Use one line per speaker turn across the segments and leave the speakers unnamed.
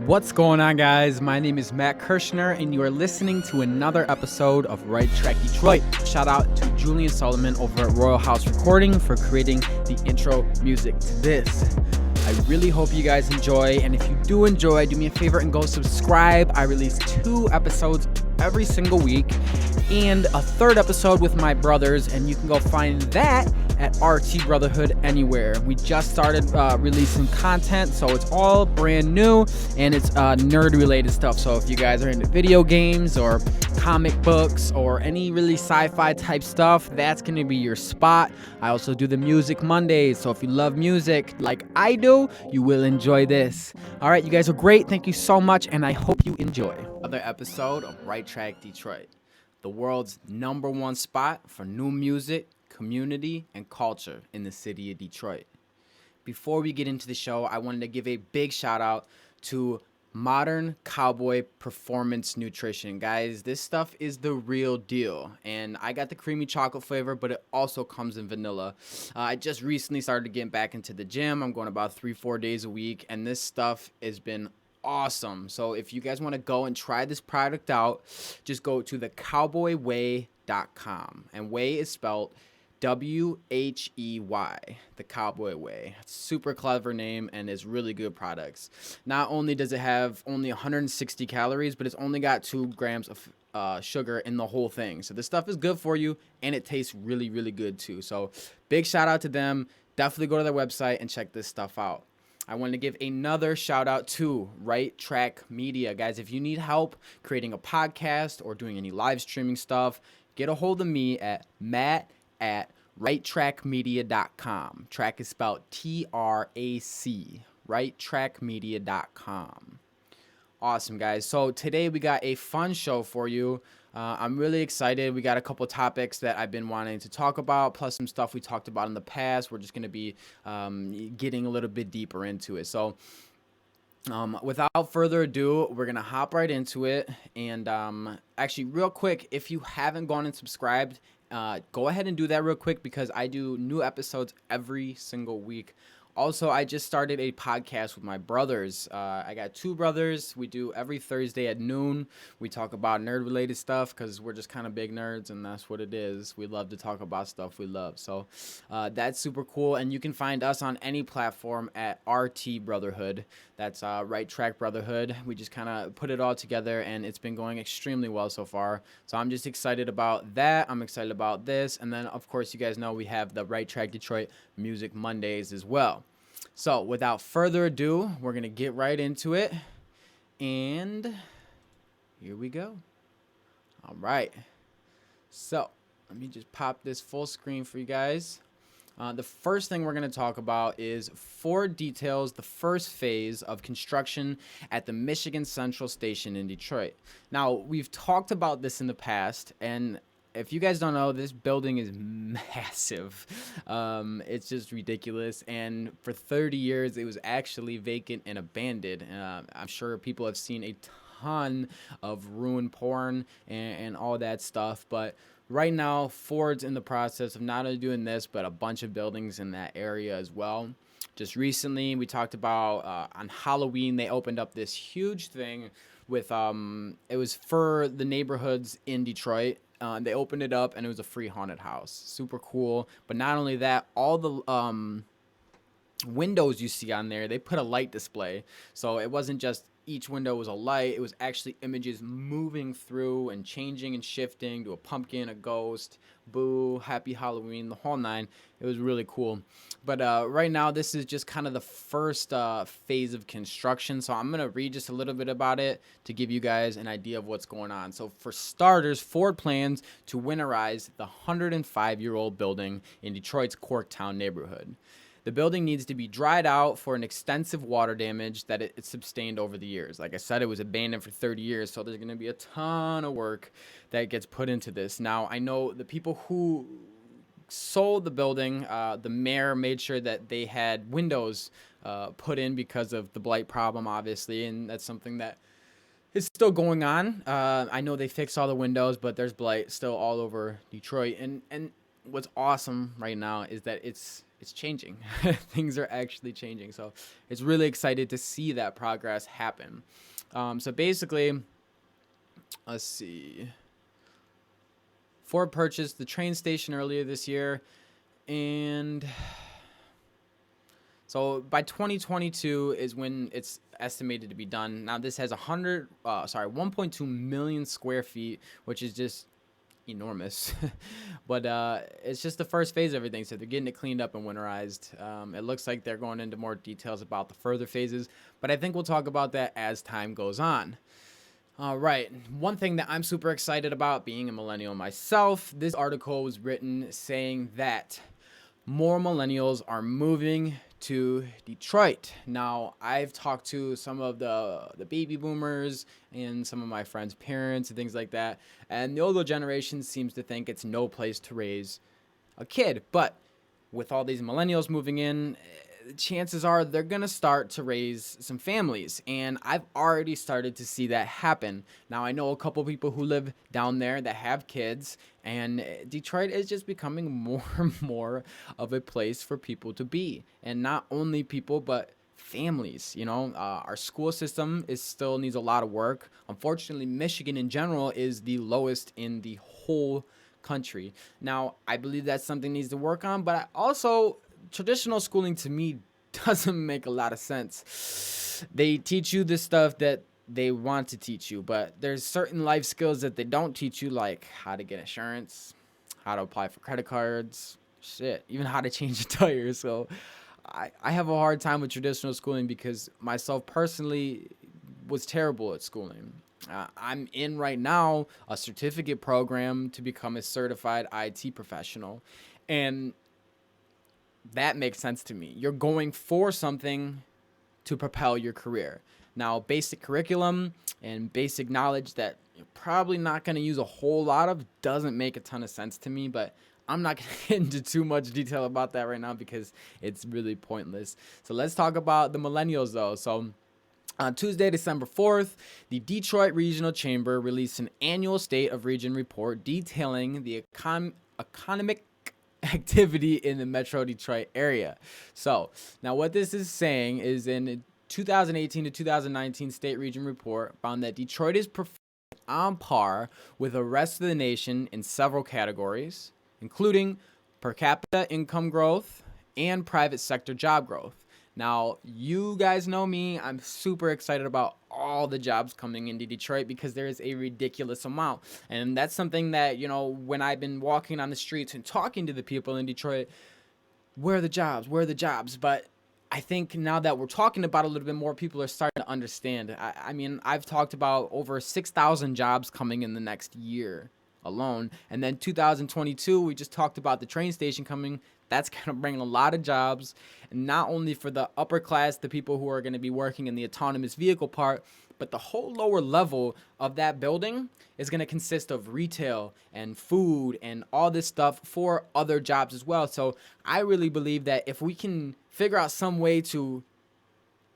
What's going on, guys? My name is Matt Kirshner, and you are listening to another episode of Right Track Detroit. Shout out to Julian Solomon over at Royal House Recording for creating the intro music to this. I really hope you guys enjoy, and if you do enjoy, do me a favor and go subscribe. I release 2 episodes every single week and a 3rd episode with my brothers, and you can go find that at RT Brotherhood anywhere. We just started releasing content, so it's all brand new, and it's nerd related stuff. So if you guys are into video games or comic books or any really sci-fi type stuff, that's gonna be your spot. I also do the Music Mondays, so if you love music like I do, you will enjoy this. All right, you guys are great. Thank you so much, and I hope you enjoy another episode of Right Track Detroit, the world's #1 spot for new music, community, and culture in the city of Detroit. Before we get into the show, I wanted to give a big shout out to Modern Cowboy Performance Nutrition. Guys, this stuff is the real deal, and I got the creamy chocolate flavor, but it also comes in vanilla. I just recently started getting back into the gym. I'm going about 3-4 days a week, and this stuff has been awesome. So if you guys want to go and try this product out, just go to thecowboyway.com, and way is spelled WHEY, the Cowboy Way. Super clever name, and it's really good products. Not only does it have only 160 calories, but it's only got 2 grams of sugar in the whole thing. So this stuff is good for you, and it tastes really, really good too. So big shout out to them. Definitely go to their website and check this stuff out. I want to give another shout out to Right Track Media. Guys, if you need help creating a podcast or doing any live streaming stuff, get a hold of me at righttrackmedia.com. Track is spelled Trac. righttrackmedia.com. Awesome, guys. So today we got a fun show for you. I'm really excited. We got a couple topics that I've been wanting to talk about, plus some stuff we talked about in the past. We're just going to be getting a little bit deeper into it. So without further ado, we're going to hop right into it. And actually, real quick, if you haven't gone and subscribed, go ahead and do that real quick, because I do new episodes every single week. Also, I just started a podcast with my brothers. I got 2 brothers. We do every Thursday at noon. We talk about nerd-related stuff because we're just kind of big nerds, and that's what it is. We love to talk about stuff we love. So that's super cool, and you can find us on any platform at RT Brotherhood. That's Right Track Brotherhood. We just kind of put it all together, and it's been going extremely well so far. So I'm just excited about that. I'm excited about this. And then, of course, you guys know we have the Right Track Detroit Music Mondays as well. So without further ado, we're going to get right into it. And here we go. All right. So let me just pop this full screen for you guys. The first thing we're going to talk about is Ford details the first phase of construction at the Michigan Central Station in Detroit. Now, we've talked about this in the past, and if you guys don't know, this building is massive. It's just ridiculous. And for 30 years, it was actually vacant and abandoned. I'm sure people have seen a ton of ruined porn and all that stuff. But right now, Ford's in the process of not only doing this, but a bunch of buildings in that area as well. Just recently, we talked about on Halloween, they opened up this huge thing with, it was for the neighborhoods in Detroit. They opened it up, and it was a free haunted house. Super cool. But not only that, all the windows you see on there, they put a light display. So it wasn't just each window was a light. It was actually images moving through and changing and shifting to a pumpkin, a ghost, boo, happy Halloween, the whole 9. It was really cool. But right now, this is just kind of the first phase of construction. So I'm going to read just a little bit about it to give you guys an idea of what's going on. So for starters, Ford plans to winterize the 105-year-old building in Detroit's Corktown neighborhood. The building needs to be dried out for an extensive water damage that it sustained over the years. Like I said, it was abandoned for 30 years, so there's going to be a ton of work that gets put into this. Now, I know the people who sold the building, the mayor made sure that they had windows put in because of the blight problem, obviously, and that's something that is still going on. I know they fixed all the windows, but there's blight still all over Detroit. And what's awesome right now is that it's it's changing. Things are actually changing. So it's really excited to see that progress happen. So basically, let's see. Ford purchased the train station earlier this year, and so by 2022 is when it's estimated to be done. Now this has 1.2 million square feet, which is just enormous. But it's just the first phase of everything, so they're getting it cleaned up and winterized. It looks like they're going into more details about the further phases, but I think we'll talk about that as time goes on. All right, one thing that I'm super excited about, being a millennial myself, this article was written saying that more millennials are moving to Detroit. Now, I've talked to some of the baby boomers and some of my friends' parents and things like that, and the older generation seems to think it's no place to raise a kid. But with all these millennials moving in, chances are they're going to start to raise some families, and I've already started to see that happen. Now, I know a couple people who live down there that have kids, and Detroit is just becoming more and more of a place for people to be, and not only people but families. Our school system still needs a lot of work. Unfortunately, Michigan in general is the lowest in the whole country. Now, I believe that's something needs to work on, but I also, traditional schooling to me doesn't make a lot of sense. They teach you the stuff that they want to teach you, but there's certain life skills that they don't teach you, like how to get insurance, how to apply for credit cards, even how to change a tire. So I have a hard time with traditional schooling because myself personally was terrible at schooling. I'm in right now a certificate program to become a certified IT professional, and that makes sense to me. You're going for something to propel your career. Now, basic curriculum and basic knowledge that you're probably not going to use a whole lot of doesn't make a ton of sense to me, but I'm not going to get into too much detail about that right now because it's really pointless. So let's talk about the millennials, though. So on Tuesday, December 4th, the Detroit Regional Chamber released an annual State of Region report detailing the economic activity in the Metro Detroit area. So now what this is saying is, in 2018 to 2019 State Region report found that Detroit is performing on par with the rest of the nation in several categories, including per capita income growth and private sector job growth. Now, you guys know me. I'm super excited about all the jobs coming into Detroit because there is a ridiculous amount. And that's something that, when I've been walking on the streets and talking to the people in Detroit, where are the jobs? Where are the jobs? But I think now that we're talking about it a little bit more, people are starting to understand. I mean, I've talked about over 6,000 jobs coming in the next year alone. And then 2022, we just talked about the train station coming. That's going to bring a lot of jobs, not only for the upper class, the people who are going to be working in the autonomous vehicle part, but the whole lower level of that building is going to consist of retail and food and all this stuff for other jobs as well. So I really believe that if we can figure out some way to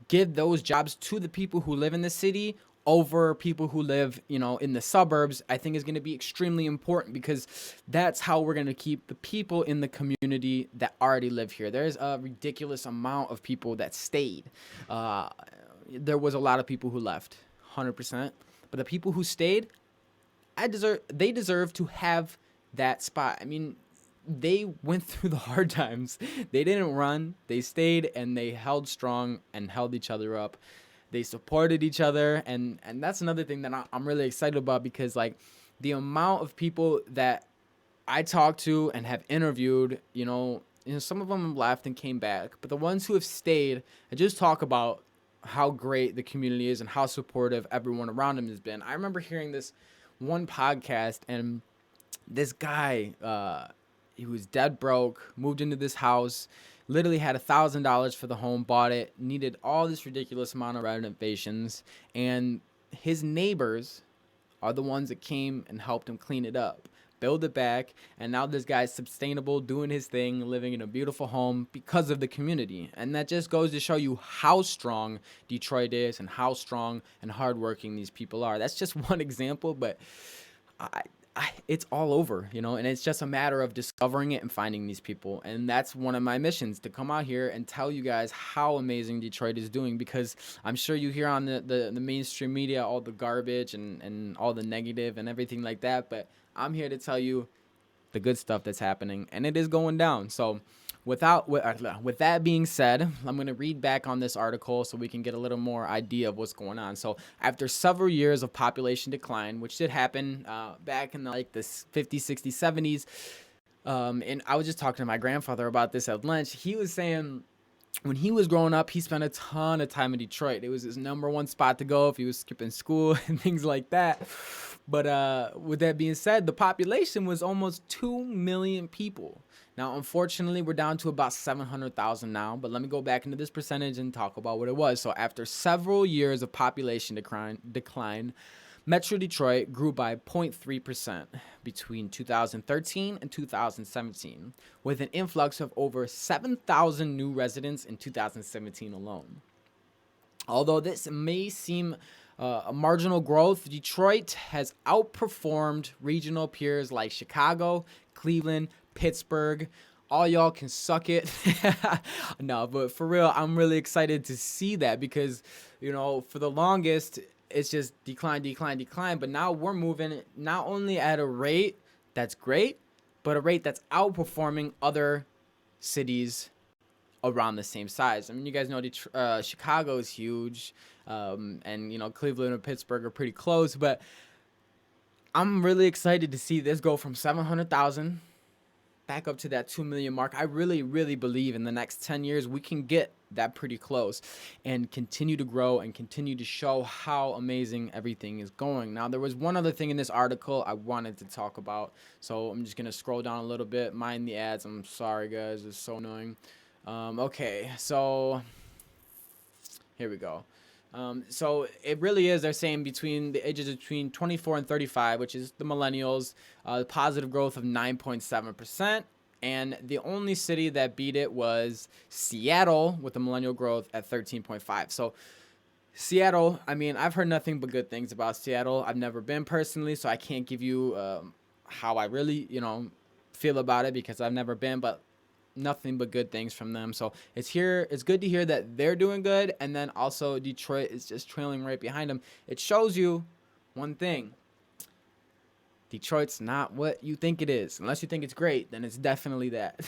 give those jobs to the people who live in the city over people who live, in the suburbs, I think is going to be extremely important, because that's how we're going to keep the people in the community that already live here. There's a ridiculous amount of people that stayed. There was a lot of people who left, 100%. But the people who stayed, they deserve to have that spot. I mean, they went through the hard times. They didn't run. They stayed, and they held strong and held each other up. They supported each other, and that's another thing that I'm really excited about, because the amount of people that I talked to and have interviewed, some of them left and came back, but the ones who have stayed, I just talk about how great the community is and how supportive everyone around them has been. I remember hearing this one podcast, and this guy, he was dead broke, moved into this house, literally had $1,000 for the home, bought it, needed all this ridiculous amount of renovations, and his neighbors are the ones that came and helped him clean it up, build it back, and now this guy's sustainable, doing his thing, living in a beautiful home because of the community. And that just goes to show you how strong Detroit is and how strong and hardworking these people are. That's just one example, but it's all over, and it's just a matter of discovering it and finding these people. And that's one of my missions, to come out here and tell you guys how amazing Detroit is doing, because I'm sure you hear on the mainstream media all the garbage and all the negative and everything like that. But I'm here to tell you the good stuff that's happening, and it is going down. So with that being said, I'm going to read back on this article so we can get a little more idea of what's going on. So after several years of population decline, which did happen back in the 50s, 60s, 70s, and I was just talking to my grandfather about this at lunch. He was saying when he was growing up, he spent a ton of time in Detroit. It was his number one spot to go if he was skipping school and things like that. But with that being said, the population was almost 2 million people. Now, unfortunately, we're down to about 700,000 now. But let me go back into this percentage and talk about what it was. So after several years of population decline, Metro Detroit grew by 0.3% between 2013 and 2017, with an influx of over 7,000 new residents in 2017 alone. Although this may seem a marginal growth, Detroit has outperformed regional peers like Chicago, Cleveland, Pittsburgh. All y'all can suck it. No, but for real, I'm really excited to see that, because, for the longest, it's just decline. But now we're moving not only at a rate that's great, but a rate that's outperforming other cities around the same size. I mean, you guys know Chicago is huge, and Cleveland and Pittsburgh are pretty close. But I'm really excited to see this go from 700,000 back up to that 2 million mark. I really, really believe in the next 10 years we can get that pretty close and continue to grow and continue to show how amazing everything is going. Now, there was one other thing in this article I wanted to talk about, so I'm just going to scroll down a little bit. Mind the ads. I'm sorry, guys. It's so annoying. Okay, so here we go. So it really is, they're saying between the ages between 24 and 35, which is the millennials, positive growth of 9.7%. And the only city that beat it was Seattle, with a millennial growth at 13.5. So Seattle, I mean, I've heard nothing but good things about Seattle. I've never been personally, so I can't give you how I really, feel about it, because I've never been, but nothing but good things from them. So it's good to hear that they're doing good, and then also Detroit is just trailing right behind them. It shows you one thing: Detroit's not what you think it is. Unless you think it's great, then it's definitely that.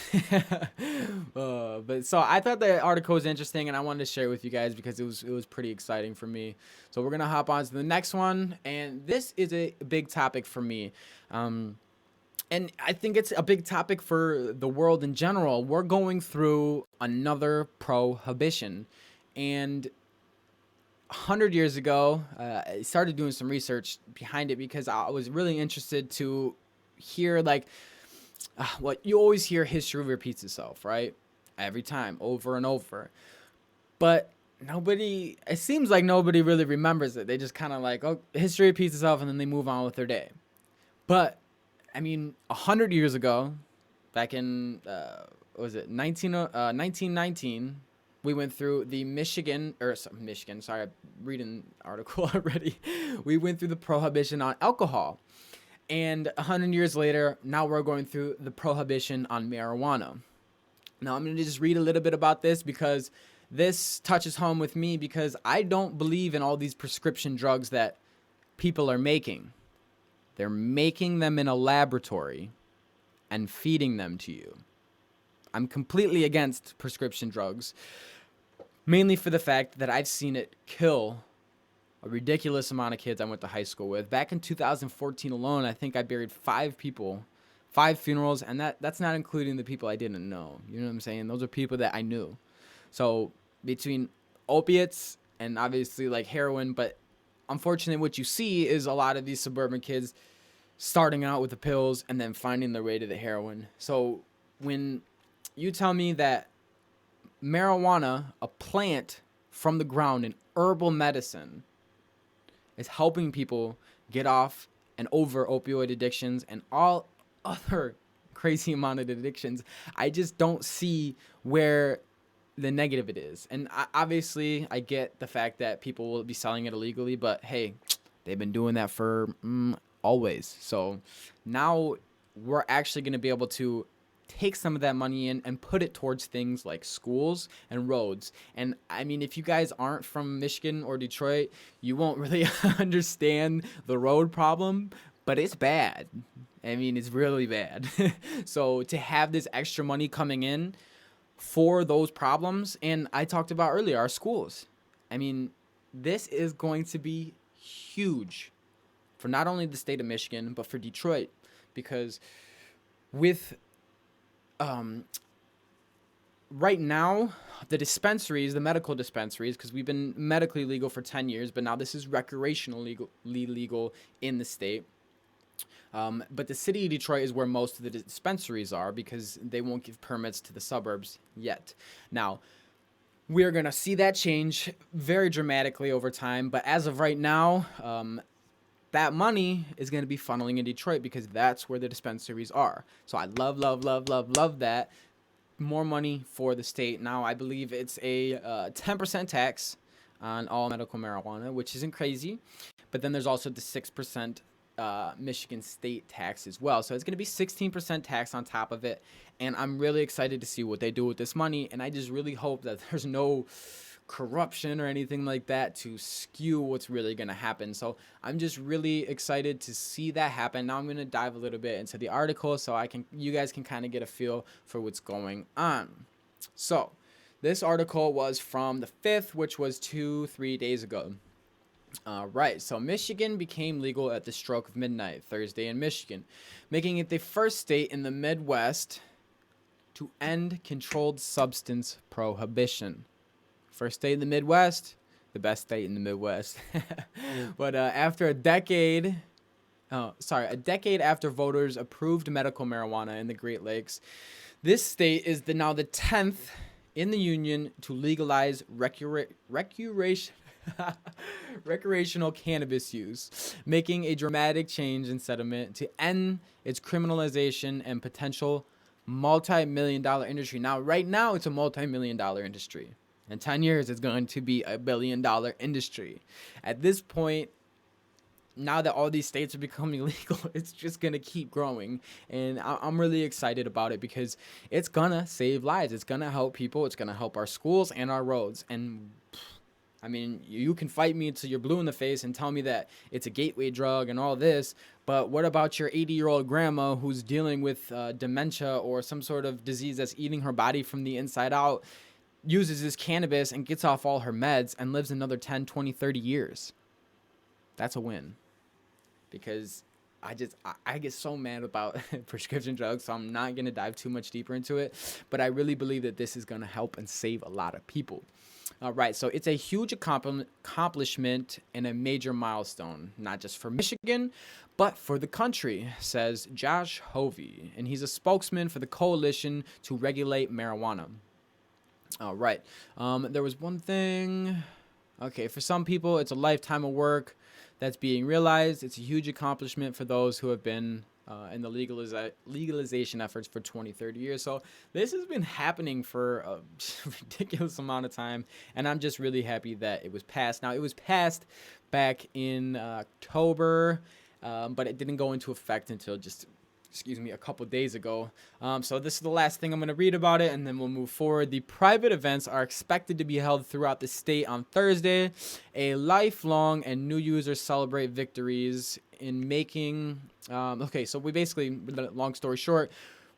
But so I thought the article was interesting, and I wanted to share it with you guys because it was pretty exciting for me. So we're gonna hop on to the next one, and this is a big topic for me. And I think it's a big topic for the world in general. We're going through another prohibition. And 100 years ago, I started doing some research behind it, because I was really interested to hear, what you always hear: history repeats itself, right? Every time, over and over. But it seems like nobody really remembers it. They just kind of oh, history repeats itself, and then they move on with their day. But I mean, 100 years ago, back in, what was it, 1919, we went through the Michigan, sorry, I'm reading the article already. We went through the prohibition on alcohol. And 100 years later, now we're going through the prohibition on marijuana. Now, I'm going to just read a little bit about this, because this touches home with me, because I don't believe in all these prescription drugs that people are making. They're making them in a laboratory and feeding them to you. I'm completely against prescription drugs, mainly for the fact that I've seen it kill a ridiculous amount of kids I went to high school with. Back in 2014 alone, I think I buried 5 people, 5 funerals, and that's not including the people I didn't know. You know what I'm saying? Those are people that I knew. So between opiates and obviously heroin, but unfortunately, what you see is a lot of these suburban kids starting out with the pills and then finding their way to the heroin. So when you tell me that marijuana, a plant from the ground in herbal medicine, is helping people get off and over opioid addictions and all other crazy amount of addictions, I just don't see where the negative it is. And obviously, I get the fact that people will be selling it illegally, but hey, they've been doing that for always. So now we're actually going to be able to take some of that money in and put it towards things like schools and roads. And I mean, if you guys aren't from Michigan or Detroit, you won't really understand the road problem, but it's bad. I mean, it's really bad. So to have this extra money coming in for those problems, and I talked about earlier, our schools. I mean, this is going to be huge for not only the state of Michigan, but for Detroit, because with um, right now, the dispensaries, the medical dispensaries, because we've been medically legal for 10 years, but now this is recreationally legal in the state. But the city of Detroit is where most of the dispensaries are because they won't give permits to the suburbs yet. Now, we're going to see that change very dramatically over time. But as of right now, that money is going to be funneling in Detroit because that's where the dispensaries are. So I love, love, love, love, love that. More money for the state. Now, I believe it's a 10% tax on all medical marijuana, which isn't crazy. But then there's also the 6% Michigan state tax as well. So it's going to be 16% tax on top of it. And I'm really excited to see what they do with this money. And I just really hope that there's no corruption or anything like that to skew what's really going to happen. So I'm just really excited to see that happen. Now I'm going to dive a little bit into the article so you guys can kind of get a feel for what's going on. So this article was from the 5th, which was 3 days ago. Right, so Michigan became legal at the stroke of midnight Thursday in Michigan, making it the first state in the Midwest to end controlled substance prohibition. First state in the Midwest, the best state in the Midwest. But after a decade after voters approved medical marijuana in the Great Lakes, this state is now the 10th in the union to legalize recreational cannabis use, making a dramatic change in sentiment to end its criminalization and potential multi-million-dollar industry. Now, right now, it's a multi-million-dollar industry. In 10 years, it's going to be a billion-dollar industry. At this point, now that all these states are becoming legal, it's just going to keep growing. And I'm really excited about it because it's going to save lives. It's going to help people. It's going to help our schools and our roads. And I mean, you can fight me until you're blue in the face and tell me that it's a gateway drug and all this, but what about your 80-year-old grandma who's dealing with dementia or some sort of disease that's eating her body from the inside out, uses this cannabis and gets off all her meds and lives another 10, 20, 30 years? That's a win. Because I get so mad about prescription drugs, so I'm not going to dive too much deeper into it, but I really believe that this is going to help and save a lot of people. All right, so it's a huge accomplishment and a major milestone, not just for Michigan, but for the country, says Josh Hovey, and he's a spokesman for the Coalition to Regulate Marijuana. All right, there was one thing. Okay, for some people, it's a lifetime of work that's being realized. It's a huge accomplishment for those who have been in the legalization efforts for 20, 30 years. So this has been happening for a ridiculous amount of time, and I'm just really happy that it was passed. Now, it was passed back in October, but it didn't go into effect until a couple days ago. So this is the last thing I'm going to read about it, and then we'll move forward. The private events are expected to be held throughout the state on Thursday. A lifelong and new users celebrate victories in making... so we basically, long story short,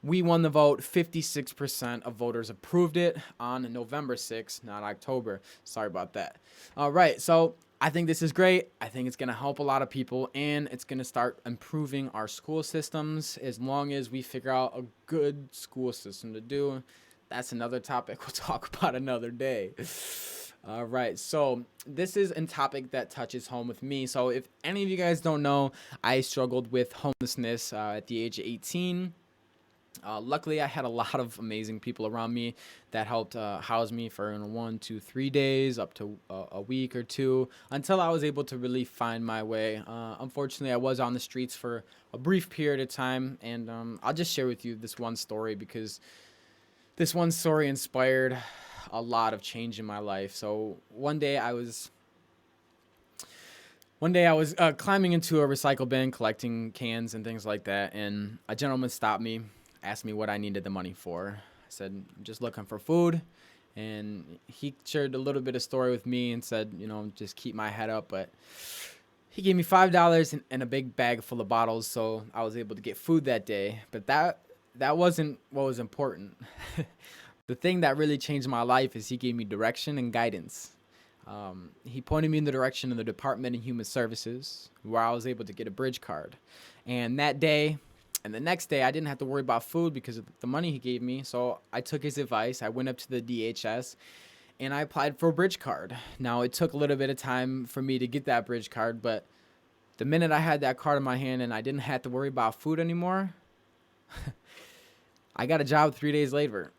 we won the vote. 56% of voters approved it on November 6th, not October. Sorry about that. All right, so I think this is great. I think it's going to help a lot of people, and it's going to start improving our school systems as long as we figure out a good school system to do. That's another topic we'll talk about another day. All right, so this is a topic that touches home with me. So if any of you guys don't know, I struggled with homelessness at the age of 18. Luckily, I had a lot of amazing people around me that helped house me for 1, 2, 3 days, up to a week or two, until I was able to really find my way. Unfortunately, I was on the streets for a brief period of time, and I'll just share with you this one story because this one story inspired a lot of change in my life. So one day I was One day I was climbing into a recycle bin, collecting cans and things like that, and a gentleman stopped me, asked me what I needed the money for. I said, "I'm just looking for food." And he shared a little bit of story with me and said, just keep my head up. But he gave me $5 and a big bag full of bottles, so I was able to get food that day. But that wasn't what was important. The thing that really changed my life is he gave me direction and guidance. He pointed me in the direction of the Department of Human Services, where I was able to get a bridge card. And that day, and the next day, I didn't have to worry about food because of the money he gave me. So I took his advice. I went up to the DHS and I applied for a bridge card. Now, it took a little bit of time for me to get that bridge card, but the minute I had that card in my hand and I didn't have to worry about food anymore, I got a job 3 days later.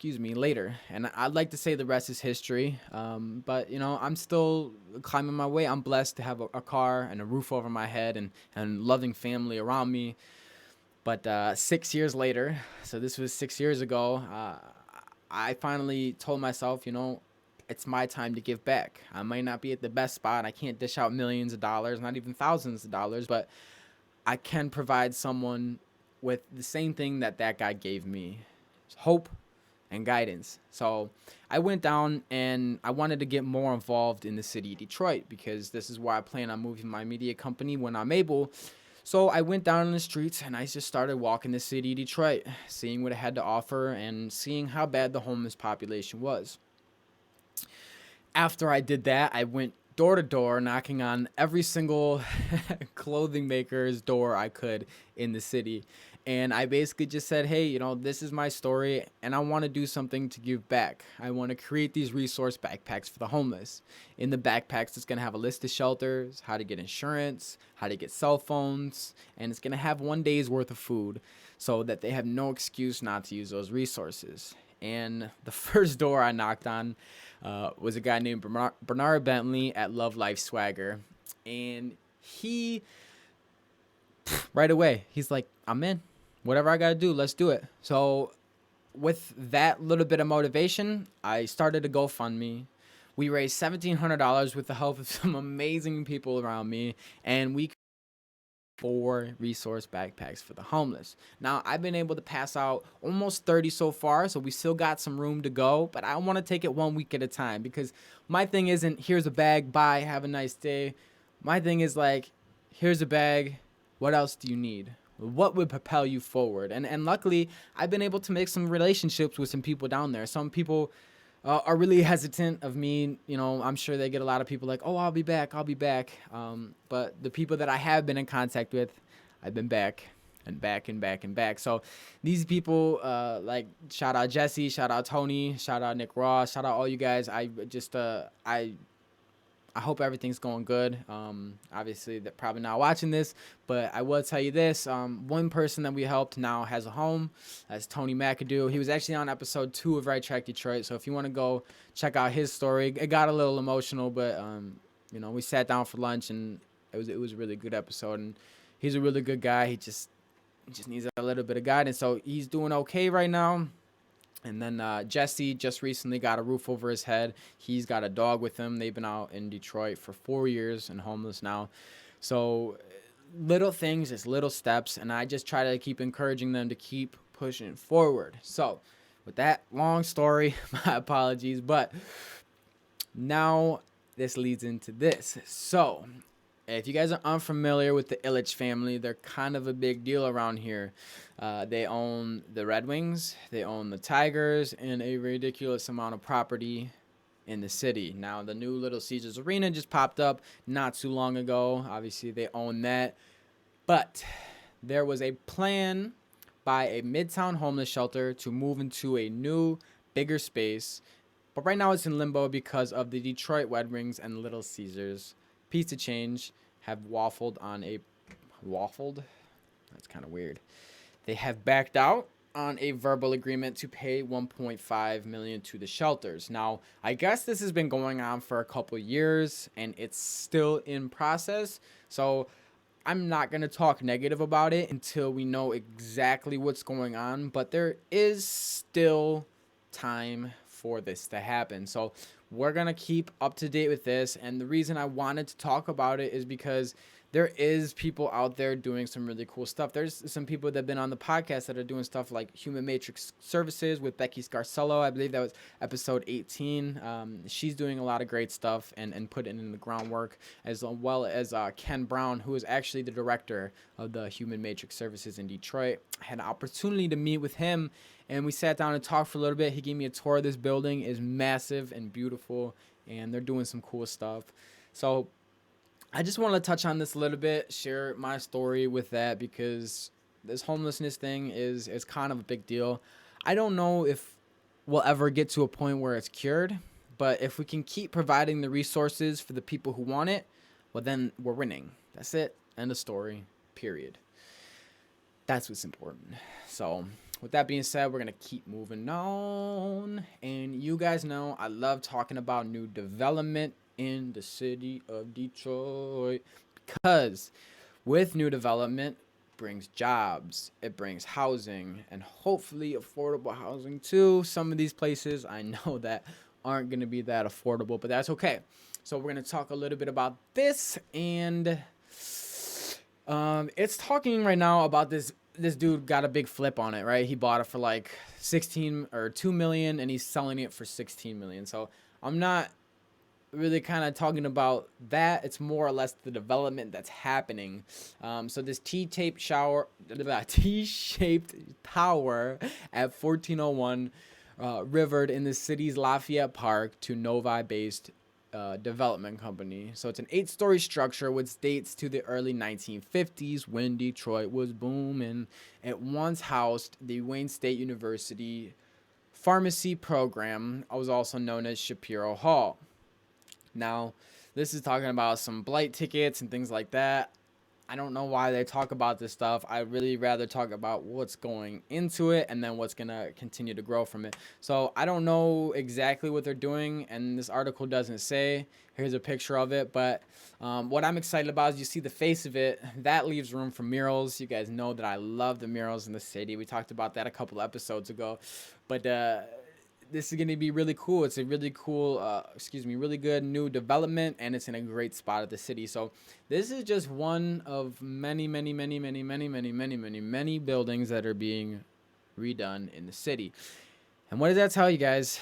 Later. And I'd like to say the rest is history. But I'm still climbing my way. I'm blessed to have a car and a roof over my head and loving family around me. But 6 years later, so this was 6 years ago, I finally told myself, it's my time to give back. I might not be at the best spot. I can't dish out millions of dollars, not even thousands of dollars, but I can provide someone with the same thing that guy gave me: hope and guidance. So I went down and I wanted to get more involved in the city of Detroit because this is where I plan on moving my media company when I'm able. So I went down in the streets and I just started walking the city of Detroit, seeing what it had to offer and seeing how bad the homeless population was. After I did that, I went door to door, knocking on every single clothing maker's door I could in the city. And I basically just said, hey, this is my story, and I want to do something to give back. I want to create these resource backpacks for the homeless. In the backpacks, it's going to have a list of shelters, how to get insurance, how to get cell phones, and it's going to have 1 day's worth of food so that they have no excuse not to use those resources. And the first door I knocked on was a guy named Bernard Bentley at Love Life Swagger. And he, right away, he's like, I'm in. Whatever I got to do, let's do it. So with that little bit of motivation, I started a GoFundMe. We raised $1,700 with the help of some amazing people around me, and we 4 resource backpacks for the homeless. Now, I've been able to pass out almost 30 so far, so we still got some room to go, but I want to take it 1 week at a time because my thing isn't here's a bag, bye, have a nice day. My thing is like, here's a bag, what else do you need? What would propel you forward? And luckily, I've been able to make some relationships with some people down there. Some people are really hesitant of me. I'm sure they get a lot of people like, oh, I'll be back. But the people that I have been in contact with, I've been back and back and back and back. So these people, like shout out Jesse, shout out Tony, shout out Nick Ross, shout out all you guys. I hope everything's going good. Obviously, they're probably not watching this, but I will tell you this. One person that we helped now has a home. That's Tony McAdoo. He was actually on episode 2 of Right Track Detroit, so if you want to go check out his story, it got a little emotional, but, we sat down for lunch, and it was a really good episode, and he's a really good guy. He just needs a little bit of guidance, so he's doing okay right now. And then Jesse just recently got a roof over his head. He's got a dog with him. They've been out in Detroit for 4 years and homeless now. So little things, just little steps. And I just try to keep encouraging them to keep pushing forward. So with that long story, my apologies. But now this leads into this. So if you guys are unfamiliar with the Ilitch family, they're kind of a big deal around here. They own the Red Wings, they own the Tigers, and a ridiculous amount of property in the city. Now, the new Little Caesars Arena just popped up not too long ago. Obviously, they own that. But there was a plan by a Midtown homeless shelter to move into a new, bigger space. But right now it's in limbo because of the Detroit Red Wings and Little Caesars Pizza Change have waffled? That's kind of weird. They have backed out on a verbal agreement to pay $1.5 million to the shelters. Now, I guess this has been going on for a couple years and it's still in process. So I'm not going to talk negative about it until we know exactly what's going on, but there is still time for this to happen. So we're going to keep up to date with this. And the reason I wanted to talk about it is because there is people out there doing some really cool stuff. There's some people that have been on the podcast that are doing stuff like Human Matrix Services with Becky Scarcello. I believe that was episode 18. She's doing a lot of great stuff and putting in the groundwork, as well as Ken Brown, who is actually the director of the Human Matrix Services in Detroit. I had an opportunity to meet with him, and we sat down and talked for a little bit. He gave me a tour of this building. It's massive and beautiful, and they're doing some cool stuff. So I just want to touch on this a little bit, share my story with that, because this homelessness thing is kind of a big deal. I don't know if we'll ever get to a point where it's cured, but if we can keep providing the resources for the people who want it, well, then we're winning. That's it. End of story. Period. That's what's important. So with that being said, we're going to keep moving on. And you guys know I love talking about new development in the city of Detroit, because with new development brings jobs, it brings housing, and hopefully affordable housing too. Some of these places I know that aren't going to be that affordable, but that's okay. So we're going to talk a little bit about this, and it's talking right now about this dude got a big flip on it, right? He bought it for like 16 or 2 million, and he's selling it for 16 million. So I'm not really kind of talking about that. It's more or less the development that's happening. So this T-shaped tower at 1401 rivered in the city's Lafayette Park to Novi-based development company. So it's an 8-story structure which dates to the early 1950s when Detroit was booming. It once housed the Wayne State University pharmacy program. It was also known as Shapiro Hall. Now, this is talking about some blight tickets and things like that. I don't know why they talk about this stuff. I really rather talk about what's going into it and then what's going to continue to grow from it. So I don't know exactly what they're doing, and this article doesn't say. Here's a picture of it, but what I'm excited about is you see the face of it. That leaves room for murals. You guys know that I love the murals in the city. We talked about that a couple episodes ago. But this is going to be really cool. It's a really cool, really good new development, and it's in a great spot of the city. So this is just one of many buildings that are being redone in the city. And what does that tell you guys?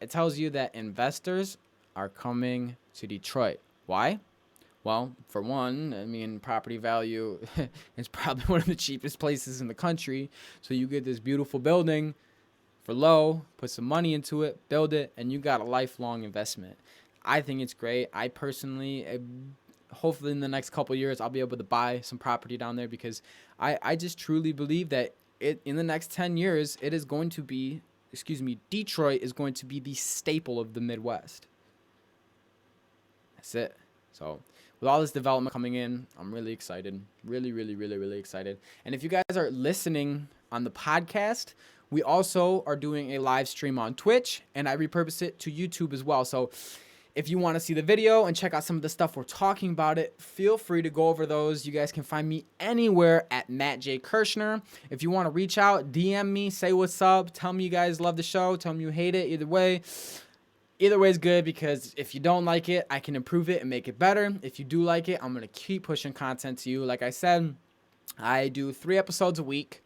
It tells you that investors are coming to Detroit. Why? Well, for one, I mean, property value is probably one of the cheapest places in the country. So you get this beautiful building for low, put some money into it, build it, and you got a lifelong investment. I think it's great. I personally, hopefully in the next couple of years, I'll be able to buy some property down there, because I just truly believe that in the next 10 years, it is going to be, Detroit is going to be the staple of the Midwest. That's it. So with all this development coming in, I'm really excited. Really excited. And if you guys are listening on the podcast, we also are doing a live stream on Twitch, and I repurpose it to YouTube as well. So if you want to see the video and check out some of the stuff we're talking about it, feel free to go over those. You guys can find me anywhere at Matt J. Kirshner. If you want to reach out, DM me, say what's up, tell me you guys love the show, tell me you hate it. Either way is good, because if you don't like it, I can improve it and make it better. If you do like it, I'm going to keep pushing content to you. Like I said, I do 3 episodes a week.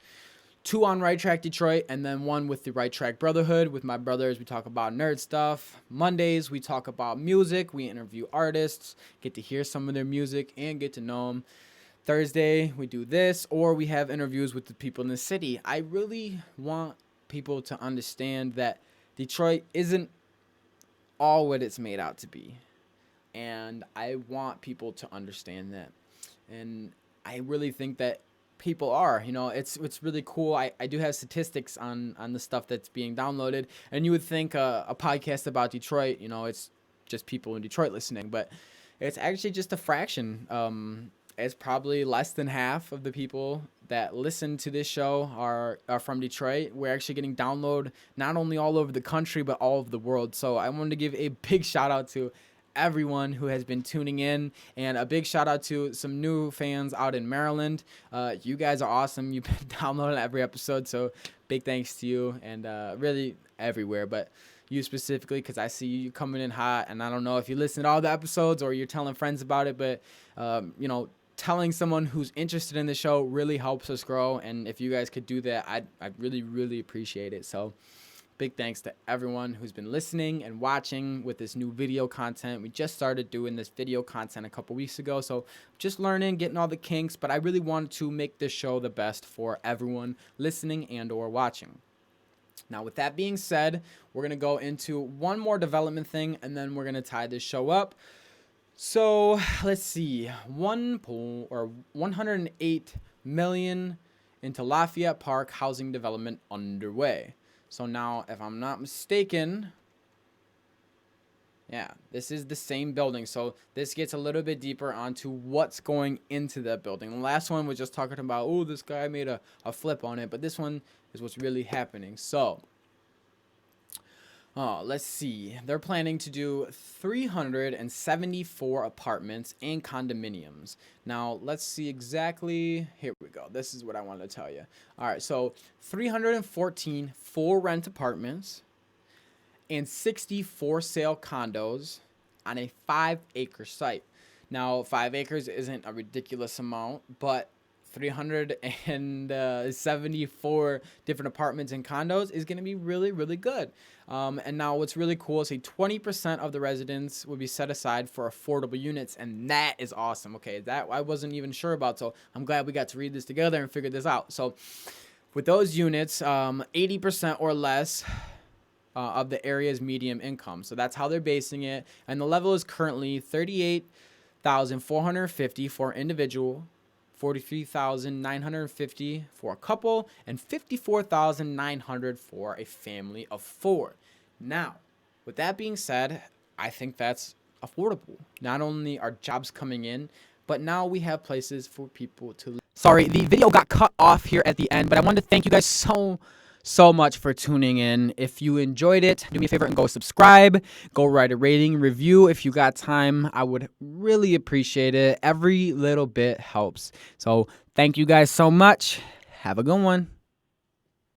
2 on Right Track Detroit, and then 1 with the Right Track Brotherhood. With my brothers, we talk about nerd stuff. Mondays, we talk about music. We interview artists, get to hear some of their music, and get to know them. Thursday, we do this, or we have interviews with the people in the city. I really want people to understand that Detroit isn't all what it's made out to be. And I want people to understand that. And I really think that people are, it's really cool. I do have statistics on the stuff that's being downloaded, and you would think a podcast about Detroit, it's just people in Detroit listening, but it's actually just a fraction. It's probably less than half of the people that listen to this show are from Detroit. We're actually getting download not only all over the country, but all over the world. So I wanted to give a big shout out to everyone who has been tuning in, and a big shout out to some new fans out in Maryland. You guys are awesome. You've been downloading every episode, so big thanks to you, and really everywhere. But you specifically, because I see you coming in hot, and I don't know if you listen to all the episodes or you're telling friends about it, but telling someone who's interested in the show really helps us grow. And if you guys could do that, I'd really, really appreciate it. So big thanks to everyone who's been listening and watching with this new video content. We just started doing this video content a couple weeks ago, so just learning, getting all the kinks, but I really wanted to make this show the best for everyone listening and or watching. Now, with that being said, we're going to go into one more development thing, and then we're going to tie this show up. So let's see, 108 million into Lafayette Park housing development underway. So now, if I'm not mistaken, yeah, this is the same building. So this gets a little bit deeper onto what's going into that building. The last one was just talking about, oh, this guy made a flip on it. But this one is what's really happening. So let's see. They're planning to do 374 apartments and condominiums. Now, let's see exactly. Here we go. This is what I wanted to tell you. All right, so 314 for-rent apartments and 60 for-sale condos on a 5-acre site. Now, 5 acres isn't a ridiculous amount, but 374 different apartments and condos is going to be really, really good. And now what's really cool is 20% of the residents will be set aside for affordable units, and that is awesome. Okay, that I wasn't even sure about, so I'm glad we got to read this together and figure this out. So with those units, 80% or less of the area's median income. So that's how they're basing it. And the level is currently $38,450 for individual, $43,950 for a couple, and $54,900 for a family of 4. Now, with that being said, I think that's affordable. Not only are jobs coming in, but now we have places for people to live. Sorry, the video got cut off here at the end, but I wanted to thank you guys so much for tuning in. If you enjoyed it, do me a favor and go subscribe, go write a rating, review if you got time. I would really appreciate it. Every little bit helps. So thank you guys so much. Have a good one.